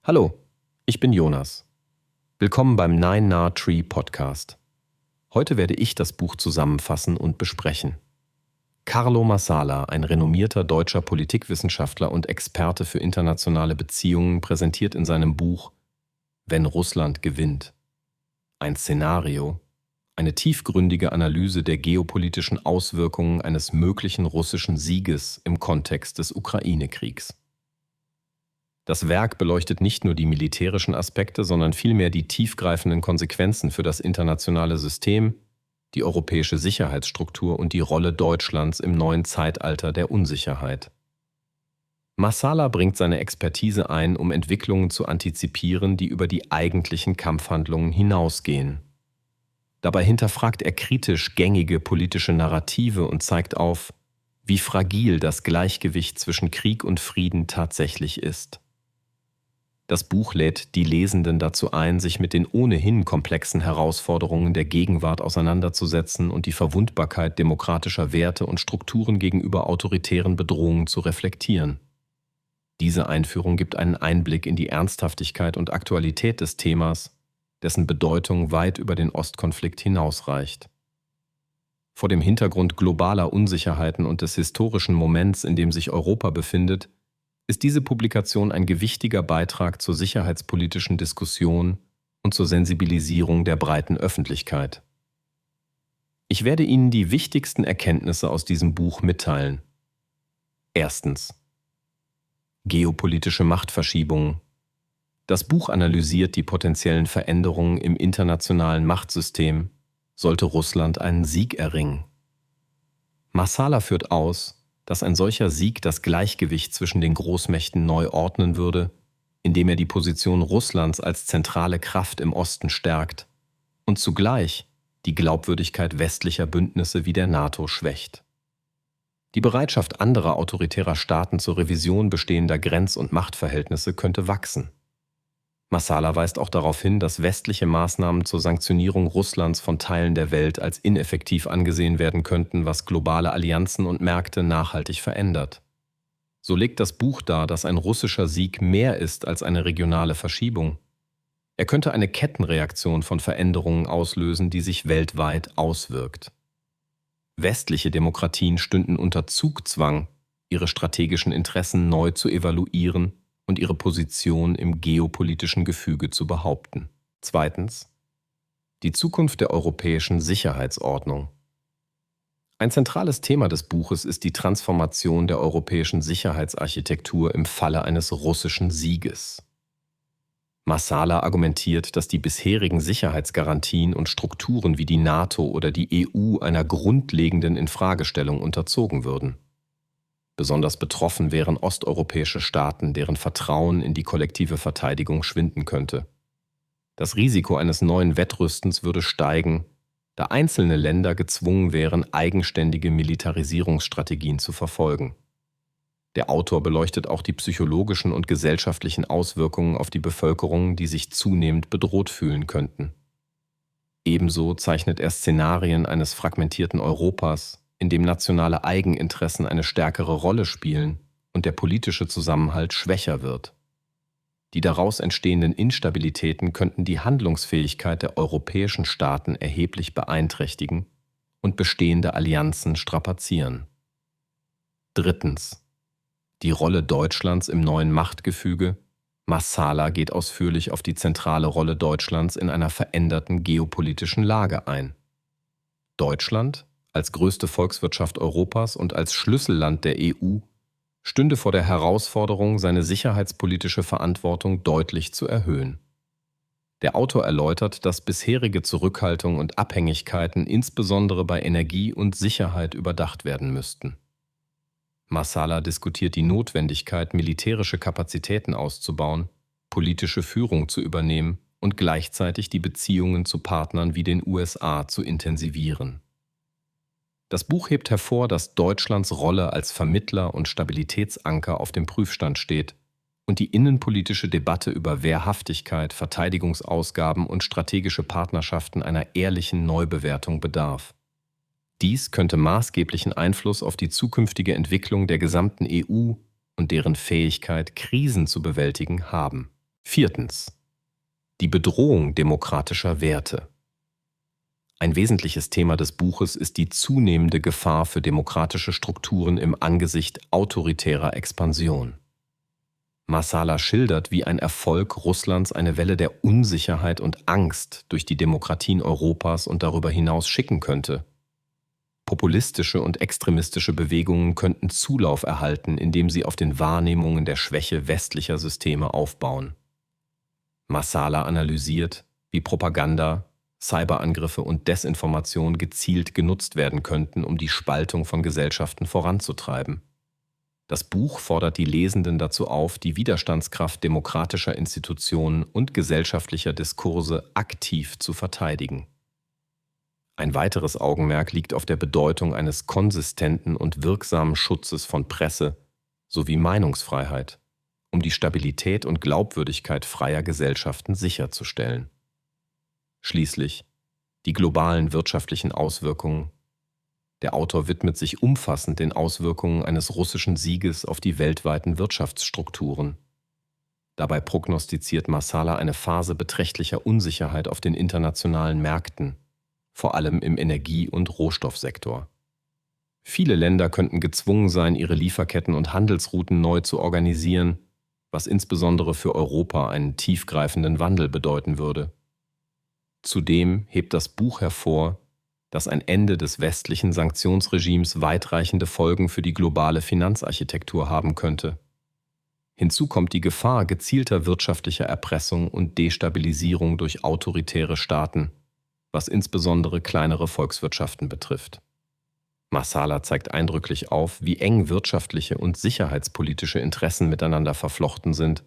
Hallo, ich bin Jonas. Willkommen beim Nine Nah Tree Podcast. Heute werde ich das Buch zusammenfassen und besprechen. Carlo Massala, ein renommierter deutscher Politikwissenschaftler und Experte für internationale Beziehungen, präsentiert in seinem Buch Wenn Russland gewinnt ein Szenario, eine tiefgründige Analyse der geopolitischen Auswirkungen eines möglichen russischen Sieges im Kontext des Ukraine-Kriegs. Das Werk beleuchtet nicht nur die militärischen Aspekte, sondern vielmehr die tiefgreifenden Konsequenzen für das internationale System, die europäische Sicherheitsstruktur und die Rolle Deutschlands im neuen Zeitalter der Unsicherheit. Massala bringt seine Expertise ein, um Entwicklungen zu antizipieren, die über die eigentlichen Kampfhandlungen hinausgehen. Dabei hinterfragt er kritisch gängige politische Narrative und zeigt auf, wie fragil das Gleichgewicht zwischen Krieg und Frieden tatsächlich ist. Das Buch lädt die Lesenden dazu ein, sich mit den ohnehin komplexen Herausforderungen der Gegenwart auseinanderzusetzen und die Verwundbarkeit demokratischer Werte und Strukturen gegenüber autoritären Bedrohungen zu reflektieren. Diese Einführung gibt einen Einblick in die Ernsthaftigkeit und Aktualität des Themas, dessen Bedeutung weit über den Ostkonflikt hinausreicht. Vor dem Hintergrund globaler Unsicherheiten und des historischen Moments, in dem sich Europa befindet, ist diese Publikation ein gewichtiger Beitrag zur sicherheitspolitischen Diskussion und zur Sensibilisierung der breiten Öffentlichkeit. Ich werde Ihnen die wichtigsten Erkenntnisse aus diesem Buch mitteilen. Erstens. Geopolitische Machtverschiebungen. Das Buch analysiert die potenziellen Veränderungen im internationalen Machtsystem, sollte Russland einen Sieg erringen. Massala führt aus, dass ein solcher Sieg das Gleichgewicht zwischen den Großmächten neu ordnen würde, indem er die Position Russlands als zentrale Kraft im Osten stärkt und zugleich die Glaubwürdigkeit westlicher Bündnisse wie der NATO schwächt. Die Bereitschaft anderer autoritärer Staaten zur Revision bestehender Grenz- und Machtverhältnisse könnte wachsen. Massala weist auch darauf hin, dass westliche Maßnahmen zur Sanktionierung Russlands von Teilen der Welt als ineffektiv angesehen werden könnten, was globale Allianzen und Märkte nachhaltig verändert. So legt das Buch dar, dass ein russischer Sieg mehr ist als eine regionale Verschiebung. Er könnte eine Kettenreaktion von Veränderungen auslösen, die sich weltweit auswirkt. Westliche Demokratien stünden unter Zugzwang, ihre strategischen Interessen neu zu evaluieren und ihre Position im geopolitischen Gefüge zu behaupten. Zweitens. Die Zukunft der europäischen Sicherheitsordnung. Ein zentrales Thema des Buches ist die Transformation der europäischen Sicherheitsarchitektur im Falle eines russischen Sieges. Massala argumentiert, dass die bisherigen Sicherheitsgarantien und Strukturen wie die NATO oder die EU einer grundlegenden Infragestellung unterzogen würden. Besonders betroffen wären osteuropäische Staaten, deren Vertrauen in die kollektive Verteidigung schwinden könnte. Das Risiko eines neuen Wettrüstens würde steigen, da einzelne Länder gezwungen wären, eigenständige Militarisierungsstrategien zu verfolgen. Der Autor beleuchtet auch die psychologischen und gesellschaftlichen Auswirkungen auf die Bevölkerung, die sich zunehmend bedroht fühlen könnten. Ebenso zeichnet er Szenarien eines fragmentierten Europas, in dem nationale Eigeninteressen eine stärkere Rolle spielen und der politische Zusammenhalt schwächer wird. Die daraus entstehenden Instabilitäten könnten die Handlungsfähigkeit der europäischen Staaten erheblich beeinträchtigen und bestehende Allianzen strapazieren. Drittens. Die Rolle Deutschlands im neuen Machtgefüge. Massala geht ausführlich auf die zentrale Rolle Deutschlands in einer veränderten geopolitischen Lage ein. Deutschland, als größte Volkswirtschaft Europas und als Schlüsselland der EU, stünde vor der Herausforderung, seine sicherheitspolitische Verantwortung deutlich zu erhöhen. Der Autor erläutert, dass bisherige Zurückhaltung und Abhängigkeiten insbesondere bei Energie und Sicherheit überdacht werden müssten. Massala diskutiert die Notwendigkeit, militärische Kapazitäten auszubauen, politische Führung zu übernehmen und gleichzeitig die Beziehungen zu Partnern wie den USA zu intensivieren. Das Buch hebt hervor, dass Deutschlands Rolle als Vermittler und Stabilitätsanker auf dem Prüfstand steht und die innenpolitische Debatte über Wehrhaftigkeit, Verteidigungsausgaben und strategische Partnerschaften einer ehrlichen Neubewertung bedarf. Dies könnte maßgeblichen Einfluss auf die zukünftige Entwicklung der gesamten EU und deren Fähigkeit, Krisen zu bewältigen, haben. Viertens. Die Bedrohung demokratischer Werte. Ein wesentliches Thema des Buches ist die zunehmende Gefahr für demokratische Strukturen im Angesicht autoritärer Expansion. Marsala schildert, wie ein Erfolg Russlands eine Welle der Unsicherheit und Angst durch die Demokratien Europas und darüber hinaus schicken könnte. Populistische und extremistische Bewegungen könnten Zulauf erhalten, indem sie auf den Wahrnehmungen der Schwäche westlicher Systeme aufbauen. Marsala analysiert, wie Propaganda, Cyberangriffe und Desinformation gezielt genutzt werden könnten, um die Spaltung von Gesellschaften voranzutreiben. Das Buch fordert die Lesenden dazu auf, die Widerstandskraft demokratischer Institutionen und gesellschaftlicher Diskurse aktiv zu verteidigen. Ein weiteres Augenmerk liegt auf der Bedeutung eines konsistenten und wirksamen Schutzes von Presse sowie Meinungsfreiheit, um die Stabilität und Glaubwürdigkeit freier Gesellschaften sicherzustellen. Schließlich die globalen wirtschaftlichen Auswirkungen. Der Autor widmet sich umfassend den Auswirkungen eines russischen Sieges auf die weltweiten Wirtschaftsstrukturen. Dabei prognostiziert Marsala eine Phase beträchtlicher Unsicherheit auf den internationalen Märkten, vor allem im Energie- und Rohstoffsektor. Viele Länder könnten gezwungen sein, ihre Lieferketten und Handelsrouten neu zu organisieren, was insbesondere für Europa einen tiefgreifenden Wandel bedeuten würde. Zudem hebt das Buch hervor, dass ein Ende des westlichen Sanktionsregimes weitreichende Folgen für die globale Finanzarchitektur haben könnte. Hinzu kommt die Gefahr gezielter wirtschaftlicher Erpressung und Destabilisierung durch autoritäre Staaten, was insbesondere kleinere Volkswirtschaften betrifft. Marsala zeigt eindrücklich auf, wie eng wirtschaftliche und sicherheitspolitische Interessen miteinander verflochten sind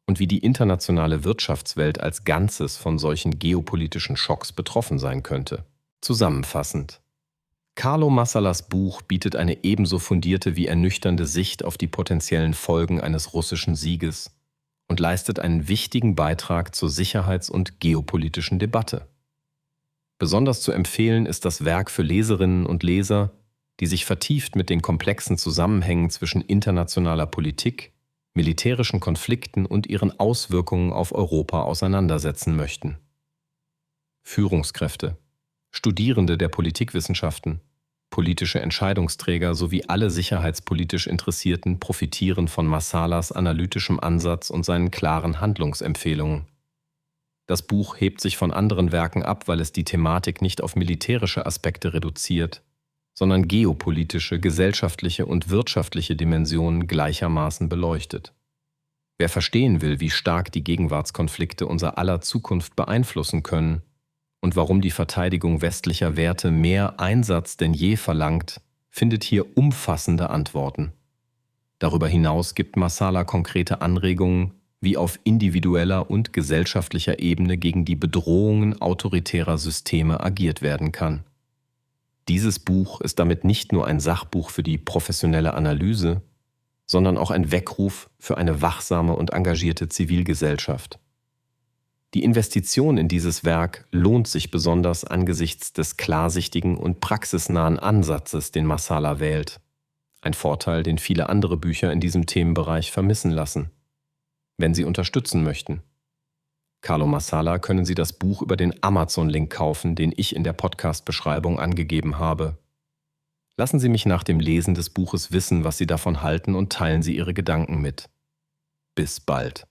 und wie die internationale Wirtschaftswelt als Ganzes von solchen geopolitischen Schocks betroffen sein könnte. Zusammenfassend: Carlo Marsalas Buch bietet eine ebenso fundierte wie ernüchternde Sicht auf die potenziellen Folgen eines russischen Sieges und leistet einen wichtigen Beitrag zur sicherheits- und geopolitischen Debatte. Besonders zu empfehlen ist das Werk für Leserinnen und Leser, die sich vertieft mit den komplexen Zusammenhängen zwischen internationaler Politik, militärischen Konflikten und ihren Auswirkungen auf Europa auseinandersetzen möchten. Führungskräfte, Studierende der Politikwissenschaften, politische Entscheidungsträger sowie alle sicherheitspolitisch Interessierten profitieren von Marsalas analytischem Ansatz und seinen klaren Handlungsempfehlungen. Das Buch hebt sich von anderen Werken ab, weil es die Thematik nicht auf militärische Aspekte reduziert, sondern geopolitische, gesellschaftliche und wirtschaftliche Dimensionen gleichermaßen beleuchtet. Wer verstehen will, wie stark die Gegenwartskonflikte unser aller Zukunft beeinflussen können und warum die Verteidigung westlicher Werte mehr Einsatz denn je verlangt, findet hier umfassende Antworten. Darüber hinaus gibt Marsala konkrete Anregungen, wie auf individueller und gesellschaftlicher Ebene gegen die Bedrohungen autoritärer Systeme agiert werden kann. Dieses Buch ist damit nicht nur ein Sachbuch für die professionelle Analyse, sondern auch ein Weckruf für eine wachsame und engagierte Zivilgesellschaft. Die Investition in dieses Werk lohnt sich besonders angesichts des klarsichtigen und praxisnahen Ansatzes, den Marsala wählt. Ein Vorteil, den viele andere Bücher in diesem Themenbereich vermissen lassen. Wenn Sie unterstützen möchten. Carlo Marsala können Sie das Buch über den Amazon-Link kaufen, den ich in der Podcast-Beschreibung angegeben habe. Lassen Sie mich nach dem Lesen des Buches wissen, was Sie davon halten und teilen Sie Ihre Gedanken mit. Bis bald.